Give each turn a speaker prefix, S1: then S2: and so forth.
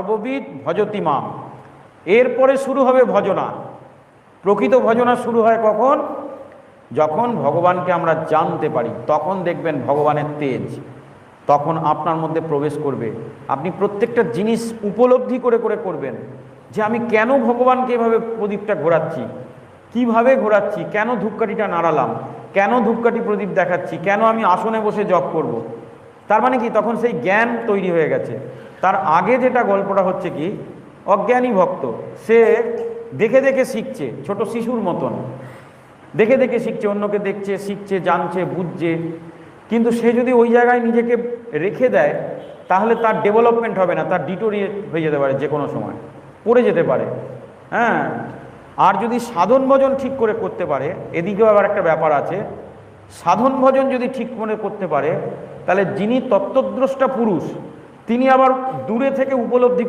S1: সর্ববিদ ভজতি মাম। এরপরে শুরু হবে ভজনা। প্রকৃত ভজনা শুরু হয় কখন? যখন ভগবানকে আমরা জানতে পারি, তখন দেখবেন ভগবানের তেজ তখন আপনার মধ্যে প্রবেশ করবে। আপনি প্রত্যেকটা জিনিস উপলব্ধি করে করে করবেন যে আমি কেন ভগবানকে এভাবে প্রদীপটা ঘোরাচ্ছি, কিভাবে ঘোরাচ্ছি, কেন ধূপকাঠিটা নাড়ালাম, কেন ধূপকাঠি প্রদীপ দেখাচ্ছি, কেন আমি আসনে বসে জপ করব। তার মানে কি, তখন সেই জ্ঞান তৈরি হয়ে গেছে। তার আগে যেটা গল্পটা হচ্ছে কি, অজ্ঞানী ভক্ত, সে দেখে দেখে শিখছে, ছোট শিশুর মতন দেখে দেখে শিখছে, অন্যকে দেখছে, শিখছে, জানছে, বুঝছে। কিন্তু সে যদি ওই জায়গায় নিজেকে রেখে দেয় তাহলে তার ডেভেলপমেন্ট হবে না, তার ডিটোরিয়েট হয়ে যেতে পারে, যে কোনো সময় পড়ে যেতে পারে। হ্যাঁ, আর যদি সাধন ভজন ঠিক করে করতে পারে, এদিকেও আবার একটা ব্যাপার আছে, সাধন ভজন যদি ঠিক করে করতে পারে তাহলে যিনি তত্ত্বদ্রষ্টা পুরুষ তিনি আবার দূরে থেকে উপলব্ধি